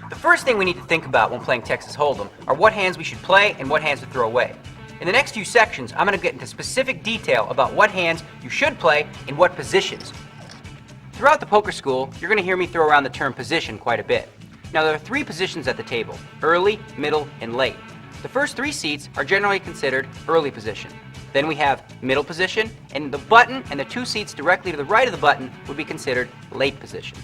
The first thing we need to think about when playing Texas Hold'em are what hands we should play and what hands to throw away. In the next few sections, I'm going to get into specific detail about what hands you should play in what positions. Throughout the poker school, you're going to hear me throw around the term position quite a bit. Now there are 3 positions at the table: early, middle, and late. The first 3 seats are generally considered early position. Then we have middle position, and the button and the 2 seats directly to the right of the button would be considered late position.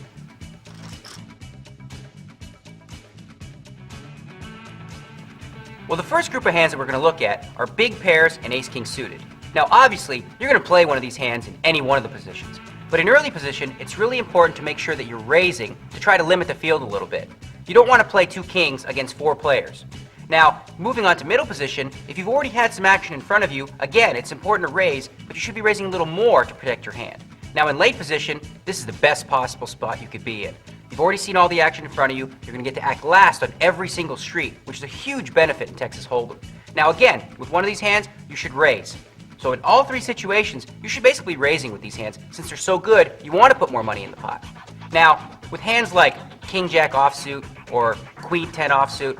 Well, the first group of hands that we're going to look at are big pairs and ace-king suited. Now obviously, you're going to play one of these hands in any one of the positions. But in early position, it's really important to make sure that you're raising to try to limit the field a little bit. You don't want to play 2 kings against 4 players. Now, moving on to middle position, if you've already had some action in front of you, again, it's important to raise, but you should be raising a little more to protect your hand. Now in late position, this is the best possible spot you could be in. You've already seen all the action in front of you, you're going to get to act last on every single street, which is a huge benefit in Texas Hold'em. Now again, with one of these hands, you should raise. So in all 3 situations, you should basically be raising with these hands. Since they're so good, you want to put more money in the pot. Now, with hands like King-Jack offsuit or Queen-10 offsuit,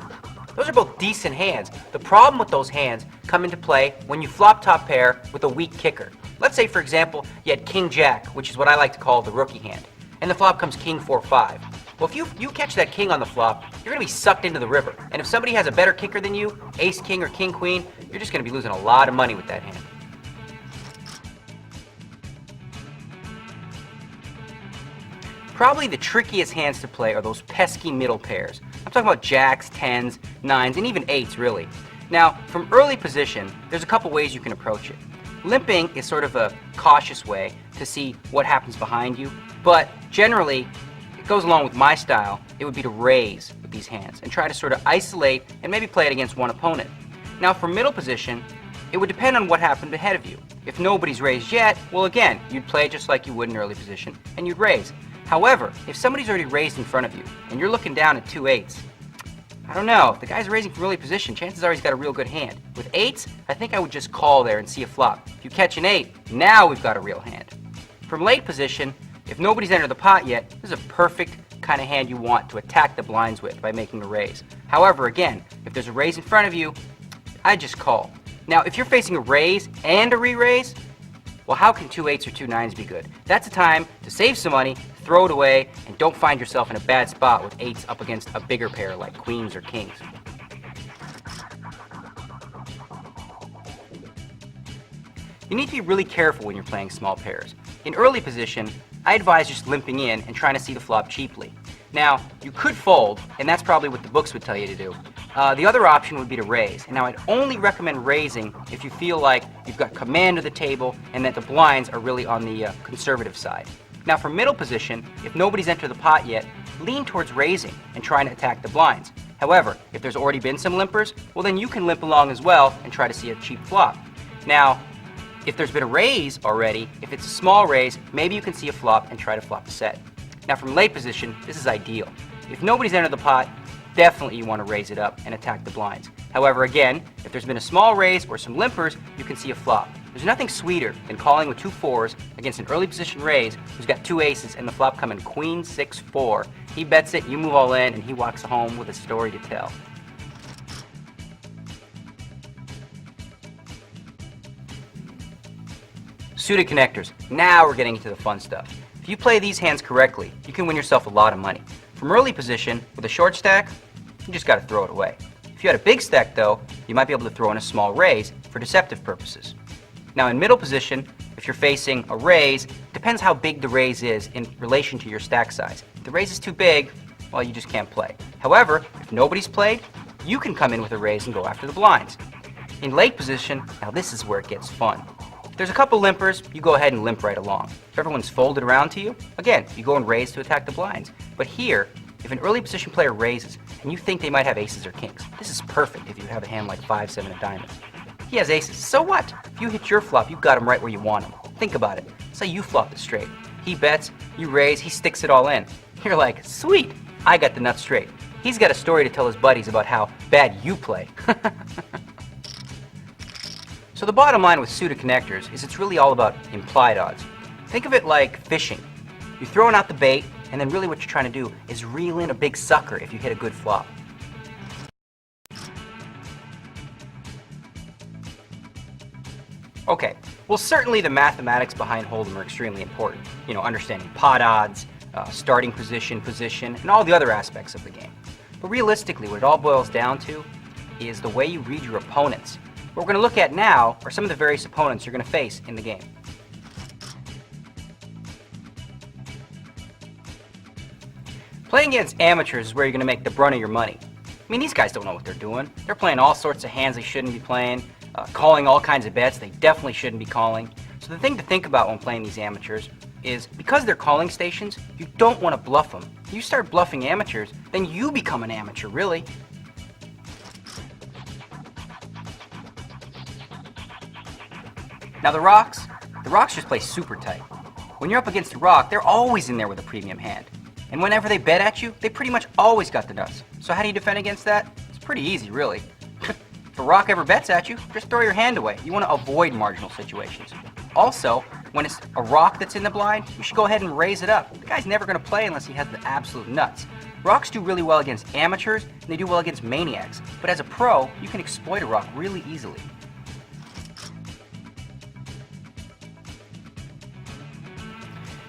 those are both decent hands. The problem with those hands come into play when you flop top pair with a weak kicker. Let's say, for example, you had King-Jack, which is what I like to call the rookie hand, and the flop comes King-4-5. Well, if you catch that king on the flop, you're going to be sucked into the river. And if somebody has a better kicker than you, ace-king or king-queen, you're just going to be losing a lot of money with that hand. Probably the trickiest hands to play are those pesky middle pairs. I'm talking about jacks, 10s, 9s, and even 8s really. Now, from early position, there's a couple ways you can approach it. Limping is sort of a cautious way to see what happens behind you, but generally, it goes along with my style. It would be to raise with these hands and try to sort of isolate and maybe play it against one opponent. Now, for middle position, it would depend on what happened ahead of you. If nobody's raised yet, well again, you'd play just like you would in early position, and you'd raise. However, if somebody's already raised in front of you, and you're looking down at 2 8s, I don't know, if the guy's raising from early position, chances are he's got a real good hand. With 8s, I think I would just call there and see a flop. If you catch an 8, now we've got a real hand. From late position, if nobody's entered the pot yet, this is a perfect kind of hand you want to attack the blinds with by making a raise. However, again, if there's a raise in front of you, I just call. Now, if you're facing a raise and a re-raise, well, how can 2 8s or 2 9s be good? That's a time to save some money, throw it away, and don't find yourself in a bad spot with 8s up against a bigger pair like queens or kings. You need to be really careful when you're playing small pairs. In early position, I advise just limping in and trying to see the flop cheaply. Now, you could fold, and that's probably what the books would tell you to do. The other option would be to raise. And now I'd only recommend raising if you feel like you've got command of the table and that the blinds are really on the conservative side. Now for middle position, if nobody's entered the pot yet, lean towards raising and trying to attack the blinds. However, if there's already been some limpers, well then you can limp along as well and try to see a cheap flop. Now, if there's been a raise already, if it's a small raise, maybe you can see a flop and try to flop a set. Now from late position, this is ideal. If nobody's entered the pot, definitely you want to raise it up and attack the blinds. However, again, if there's been a small raise or some limpers, you can see a flop. There's nothing sweeter than calling with 2 4s against an early position raise who's got 2 aces and the flop coming queen 6-4. He bets it, you move all in, and he walks home with a story to tell. Suited connectors. Now we're getting into the fun stuff. If you play these hands correctly, you can win yourself a lot of money. From early position, with a short stack, you just got to throw it away. If you had a big stack though, you might be able to throw in a small raise for deceptive purposes. Now in middle position, if you're facing a raise, depends how big the raise is in relation to your stack size. If the raise is too big, well, you just can't play. However, if nobody's played, you can come in with a raise and go after the blinds. In late position, now this is where it gets fun. If there's a couple limpers, you go ahead and limp right along. If everyone's folded around to you, again, you go and raise to attack the blinds. But here, if an early position player raises and you think they might have aces or kings, this is perfect if you have a hand like 5-7 of diamonds. He has aces, so what? If you hit your flop, you've got him right where you want him. Think about it. Say you flop it straight. He bets, you raise, he sticks it all in. You're like, sweet, I got the nuts straight. He's got a story to tell his buddies about how bad you play. So the bottom line with suited connectors is it's really all about implied odds. Think of it like fishing. You're throwing out the bait, and then really what you're trying to do is reel in a big sucker if you hit a good flop. Okay, well certainly the mathematics behind Hold'em are extremely important. You know, understanding pot odds, starting position, and all the other aspects of the game. But realistically, what it all boils down to is the way you read your opponents. What we're going to look at now are some of the various opponents you're going to face in the game. Playing against amateurs is where you're going to make the brunt of your money. I mean, these guys don't know what they're doing. They're playing all sorts of hands they shouldn't be playing, calling all kinds of bets they definitely shouldn't be calling. So the thing to think about when playing these amateurs is because they're calling stations, you don't want to bluff them. If you start bluffing amateurs, then you become an amateur, really. Now the rocks just play super tight. When you're up against the rock, they're always in there with a premium hand. And whenever they bet at you, they pretty much always got the nuts. So how do you defend against that? It's pretty easy, really. If a rock ever bets at you, just throw your hand away. You want to avoid marginal situations. Also, when it's a rock that's in the blind, you should go ahead and raise it up. The guy's never going to play unless he has the absolute nuts. Rocks do really well against amateurs, and they do well against maniacs. But as a pro, you can exploit a rock really easily.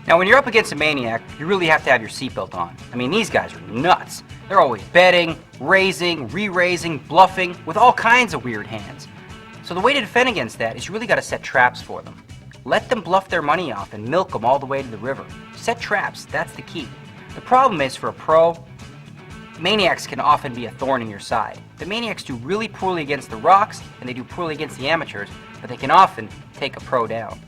Now, when you're up against a maniac, you really have to have your seatbelt on. I mean, these guys are nuts. They're always betting, raising, re-raising, bluffing, with all kinds of weird hands. So the way to defend against that is you really got to set traps for them. Let them bluff their money off and milk them all the way to the river. Set traps, that's the key. The problem is, for a pro, maniacs can often be a thorn in your side. The maniacs do really poorly against the rocks, and they do poorly against the amateurs, but they can often take a pro down.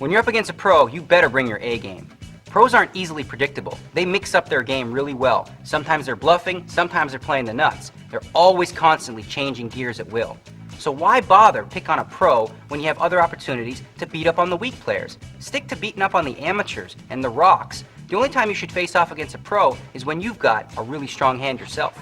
When you're up against a pro, you better bring your A game. Pros aren't easily predictable. They mix up their game really well. Sometimes they're bluffing, sometimes they're playing the nuts. They're always constantly changing gears at will. So why bother pick on a pro when you have other opportunities to beat up on the weak players? Stick to beating up on the amateurs and the rocks. The only time you should face off against a pro is when you've got a really strong hand yourself.